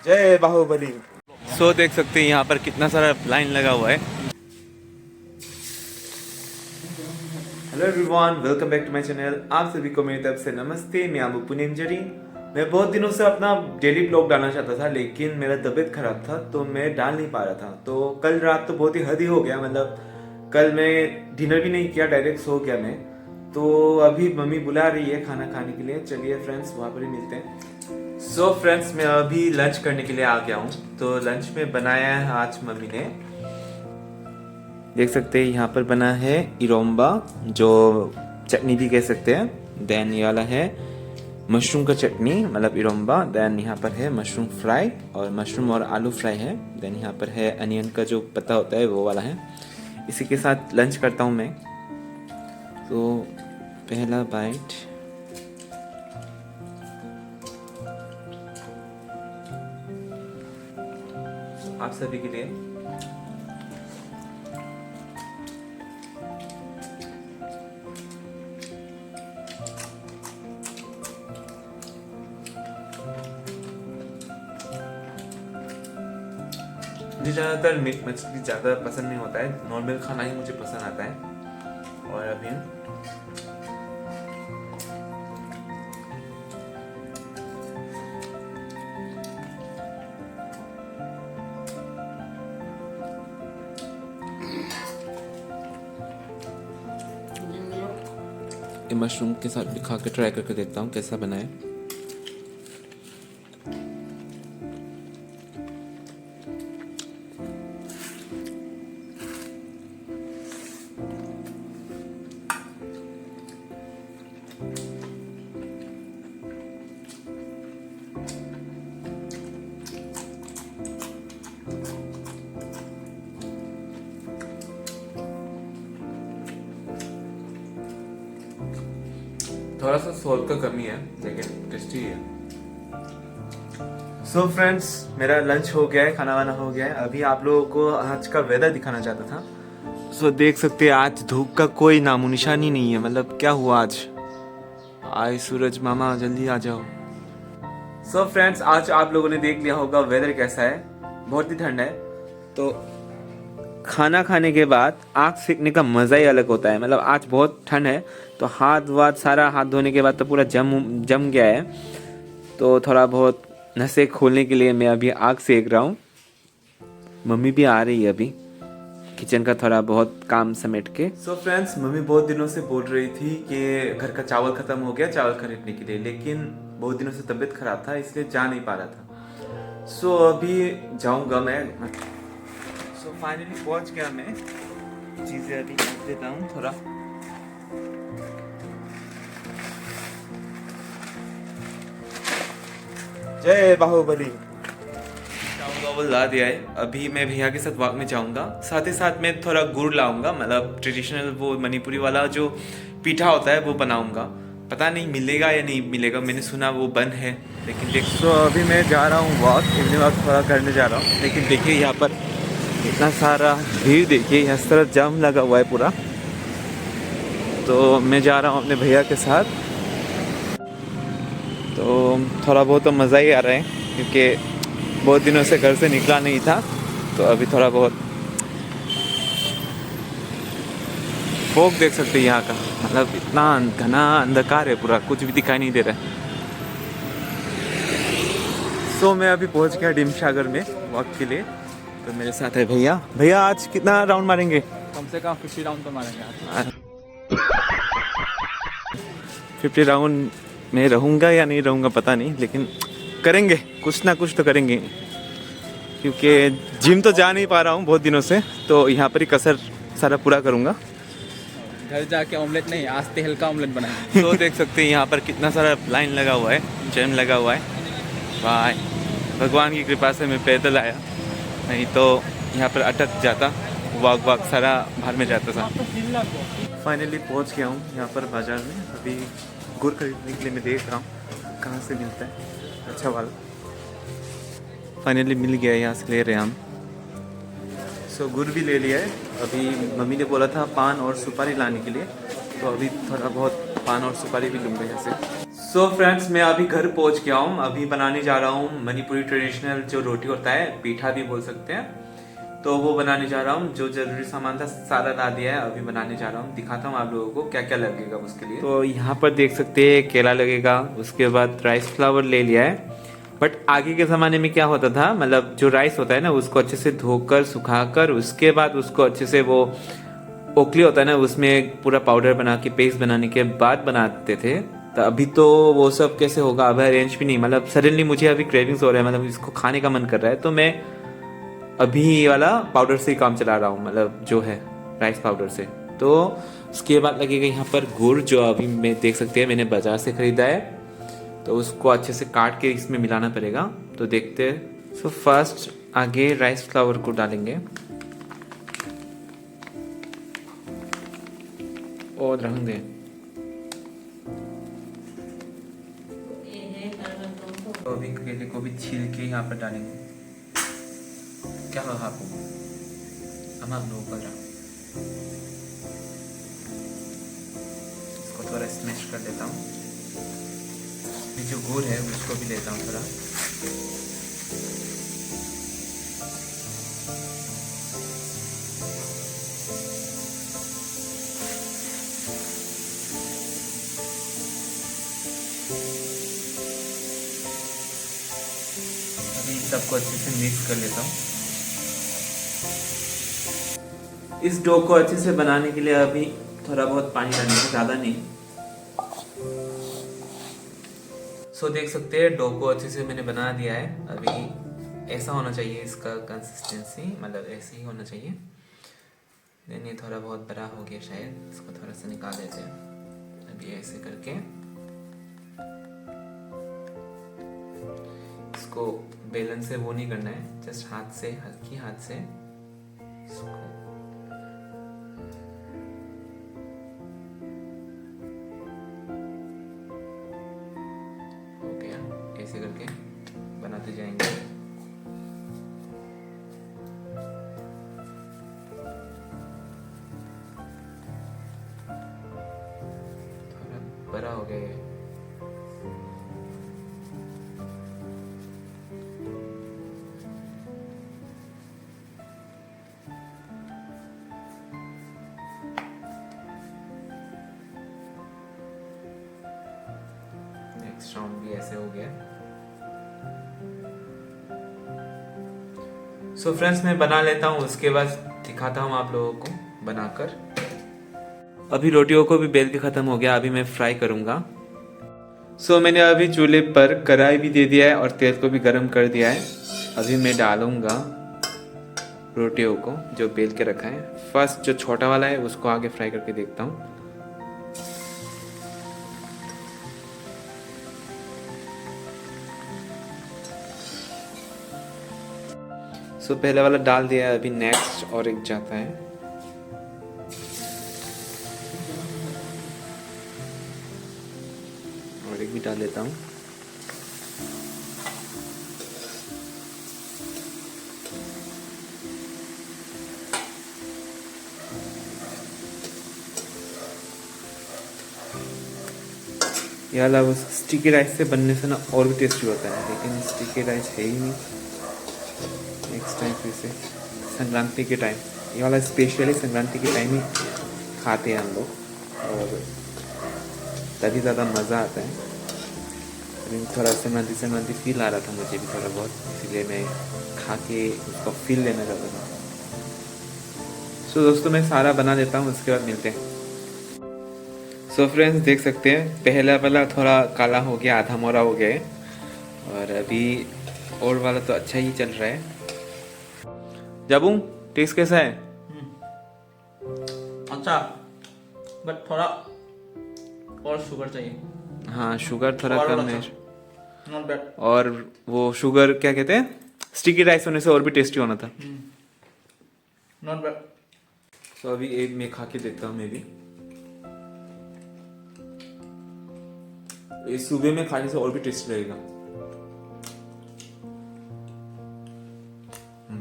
जय बाहुबली। सो देख सकते हैं यहाँ पर कितना सारा लाइन लगा हुआ है। Hello everyone, welcome back to my channel. आप सभी को मेरी तरफ से नमस्ते। मैं आबू पुनिंजरी। मैं बहुत दिनों से अपना डेली ब्लॉग डालना चाहता था, लेकिन मेरा तबीयत खराब था तो मैं डाल नहीं पा रहा था। तो कल रात तो बहुत ही हद ही हो गया, मतलब कल मैं डिनर भी नहीं किया, डायरेक्ट सो गया मैं। तो अभी मम्मी बुला रही है खाना खाने के लिए। चलिए फ्रेंड्स, वहाँ पर ही मिलते हैं। सो फ्रेंड्स, मैं अभी लंच करने के लिए आ गया हूँ। तो लंच में बनाया है आज मम्मी ने, देख सकते हैं यहाँ पर बना है इरोम्बा, जो चटनी भी कह सकते हैं। देन ये वाला है मशरूम का चटनी, मतलब इरोम्बा। देन यहाँ पर है मशरूम फ्राई, और मशरूम और आलू फ्राई है। देन यहाँ पर है अनियन का जो पत्ता होता है वो वाला है। इसी के साथ लंच करता हूँ मैं। तो पहला बाइट, आप सभी के लिए। मुझे ज़्यादातर मीट मछली ज़्यादा पसंद नहीं होता है, नॉर्मल खाना ही मुझे पसंद आता है। और अभी ये मशरूम के साथ भी खा के ट्राई करके देखता हूँ कैसा बना है। थोड़ा सा सॉल्ट का कमी है, लेकिन टेस्टी है। सो फ्रेंड्स, मेरा लंच हो गया है, खाना वाना हो गया है। अभी आप लोगों को आज का वेदर दिखाना चाहता था। सो देख सकते हैं आज धूप का कोई नामो निशान ही नहीं है। मतलब क्या हुआ आज? आए सूरज मामा, जल्दी आ जाओ। सो फ्रेंड्स, आज आप लोगों ने देख लिया होगा वेदर कैसा है। बहुत ही ठंड है। तो खाना खाने के बाद आग सेकने का मज़ा ही अलग होता है। मतलब आज बहुत ठंड है, तो सारा हाथ धोने के बाद तो पूरा जम गया है। तो थोड़ा बहुत नसें खोलने के लिए मैं अभी आग सेक रहा हूँ। मम्मी भी आ रही है अभी किचन का थोड़ा बहुत काम समेट के। सो फ्रेंड्स, मम्मी बहुत दिनों से बोल रही थी कि घर का चावल ख़त्म हो गया, चावल खरीदने के लिए, लेकिन बहुत दिनों से तबीयत ख़राब था, इसलिए जा नहीं पा रहा था। सो अभी जाऊँगा मैं। सो फाइनली पहुंच गया मैं। चीज़ें अभी रख देता हूँ थोड़ा। जय बाहुबली। चावल ला दिया है। अभी मैं भैया के साथ वॉक में जाऊंगा। साथ ही साथ मैं थोड़ा गुड़ लाऊंगा, मतलब ट्रेडिशनल वो मणिपुरी वाला जो पीठा होता है वो बनाऊंगा। पता नहीं मिलेगा या नहीं मिलेगा, मैंने सुना वो बंद है, लेकिन देख। सो अभी मैं जा रहा हूँ वॉक, इवनिंग वॉक थोड़ा करने जा रहा हूँ। लेकिन देखिए यहाँ पर इतना सारा भीड़, देखिए इस तरह जाम लगा हुआ है पूरा। तो मैं जा रहा हूँ अपने भैया के साथ। तो थोड़ा बहुत तो मज़ा ही आ रहा है, क्योंकि बहुत दिनों से घर से निकला नहीं था। तो अभी थोड़ा बहुत फोक देख सकते हैं यहाँ का, मतलब इतना घना अंधकार है पूरा, कुछ भी दिखाई नहीं दे रहा है। सो मैं अभी पहुँच गया डिमसागर में वॉक के लिए। तो मेरे साथ है भैया। भैया आज कितना राउंड मारेंगे? कम से कम 50 राउंड तो मारेंगे। 50 राउंड में रहूँगा या नहीं रहूँगा पता नहीं, लेकिन करेंगे, कुछ ना कुछ तो करेंगे। क्योंकि जिम तो जा नहीं पा रहा हूँ बहुत दिनों से, तो यहाँ पर ही कसर सारा पूरा करूँगा। घर जाके ऑमलेट नहीं, आज तेल का ऑमलेट बनाएंगे। तो देख सकते हैं यहाँ पर कितना सारा लाइन लगा हुआ है, जैम लगा हुआ है। भाई भगवान की कृपा से मैं पैदल आया, नहीं तो यहाँ पर अटक जाता, वाक सारा बाहर में जाता था। फाइनली पहुँच गया हूँ यहाँ पर बाज़ार में। अभी गुड़ खरीदने के लिए मैं देख रहा हूँ कहाँ से मिलता है अच्छा वाला। फाइनली मिल गया, यहाँ से ले रहे हैं हम। सो गुड़ भी ले लिया है। अभी मम्मी ने बोला था पान और सुपारी लाने के लिए, तो अभी थोड़ा बहुत पान और सुपारी भी लूँगा यहाँ से। सो फ्रेंड्स, मैं अभी घर पहुँच गया हूँ। अभी बनाने जा रहा हूँ मणिपुरी ट्रेडिशनल जो रोटी होता है, पीठा भी बोल सकते हैं, तो वो बनाने जा रहा हूँ। जो जरूरी सामान था सारा ला दिया है, अभी बनाने जा रहा हूँ। दिखाता हूँ आप लोगों को क्या क्या लगेगा उसके लिए। तो यहाँ पर देख सकते हैं केला लगेगा, उसके बाद राइस फ्लावर ले लिया है। बट आगे के ज़माने में क्या होता था, मतलब जो राइस होता है ना, उसको अच्छे से धोकर सुखाकर उसके बाद उसको अच्छे से वो ओखली होता है ना, उसमें पूरा पाउडर बना के पेस्ट बनाने के बाद बनाते थे। तो अभी तो वो सब कैसे होगा, अभी अरेंज भी नहीं। मतलब सडनली मुझे अभी क्रेविंग्स हो रहा है, मतलब इसको खाने का मन कर रहा है, तो मैं अभी ये वाला पाउडर से ही काम चला रहा हूँ, मतलब जो है राइस पाउडर से। तो उसके बाद लगेगा यहाँ पर गुड़, जो अभी मैं देख सकते हैं मैंने बाजार से खरीदा है। तो उसको अच्छे से काट के इसमें मिलाना पड़ेगा, तो देखते हैं। सो फर्स्ट आगे राइस फ्लावर को डालेंगे और रंग दें। तो अभी केले को भी छील के यहाँ पर डालेंगे। क्या हो आपको हम लोग कर रहा, इसको थोड़ा स्मैश कर देता हूँ। ये जो गुड़ है उसको भी लेता हूँ थोड़ा। अभी सबको अच्छे से मिक्स कर लेता हूँ। इस डो को अच्छे से बनाने के लिए अभी थोड़ा बहुत पानी डालेंगे, ज़्यादा नहीं। सो देख सकते हैं डो को अच्छे से मैंने बना दिया है। अभी ऐसा होना चाहिए इसका कंसिस्टेंसी, मतलब ऐसे ही होना चाहिए। देन ये थोड़ा बहुत बड़ा हो गया शायद, इसको थोड़ा सा निकाल देते हैं। अभी ऐसे करके इसको बेलन से वो नहीं करना है, जस्ट हाथ से, हल्की हाथ से इसको ऐसे करके बनाते जाएंगे। थोड़ा बड़ा हो गया है। नेक्स्ट राउंड भी ऐसे हो गया। सो फ्रेंड्स, मैं बना लेता हूँ, उसके बाद दिखाता हूँ आप लोगों को बनाकर। अभी रोटियों को भी बेल के ख़त्म हो गया, अभी मैं फ्राई करूँगा। सो मैंने अभी चूल्हे पर कढ़ाई भी दे दिया है और तेल को भी गर्म कर दिया है। अभी मैं डालूँगा रोटियों को जो बेल के रखा है। फर्स्ट जो छोटा वाला है उसको आगे फ्राई करके देखता हूँ। सो पहले वाला डाल दिया है, अभी नेक्स्ट और एक जाता है। और एक भी डाल देता हूँ। ये वाला वो स्टिकी राइस से बनने से ना और भी टेस्टी होता है, लेकिन स्टिकी राइस है ही नहीं। नेक्स्ट टाइम फिर से संक्रांति के टाइम, ये वाला स्पेशली संक्रांति के टाइम ही खाते हैं हम लोग, और तभी ज़्यादा मज़ा आता है। लेकिन थोड़ा संक्रांति फील आ रहा था मुझे भी थोड़ा बहुत, इसलिए मैं खा के उसका फील लेना चाहता था। सो दोस्तों, मैं सारा बना देता हूँ, उसके बाद मिलते हैं। सो फ्रेंड्स, देख सकते हैं पहला वाला थोड़ा काला हो गया, आधा मोरा हो गया है, और अभी और वाला तो अच्छा ही चल रहा है। जाबू, टेस्ट कैसा है? अच्छा, बट थोड़ा और शुगर चाहिए। हाँ, शुगर थोड़ा और कम अच्छा। है। Not bad. और वो शुगर क्या कहते हैं, स्टिकी राइस होने से और भी टेस्टी होना था। Not bad. तो अभी एक मैं खा के देखता हूँ। मैं भी ये सुबह में खाने से और भी टेस्टी लगेगा।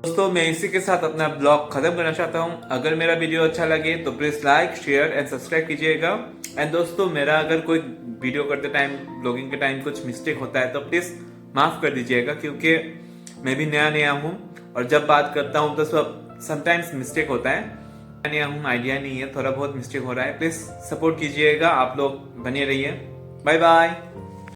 दोस्तों मैं इसी के साथ अपना ब्लॉग खत्म करना चाहता हूँ। अगर मेरा वीडियो अच्छा लगे तो please like share and subscribe कीजिएगा। एंड दोस्तों मेरा अगर कोई वीडियो करते टाइम ब्लॉगिंग के टाइम कुछ मिस्टेक होता है तो प्लीज माफ कर दीजिएगा, क्योंकि मैं भी नया नया हूँ और जब बात करता हूँ तो सब समटाइम्स मिस्टेक होता है। नया नया हूँ, आइडिया नहीं है, थोड़ा बहुत मिस्टेक हो रहा है। प्लीज सपोर्ट कीजिएगा, आप लोग बने रहिए। Bye bye.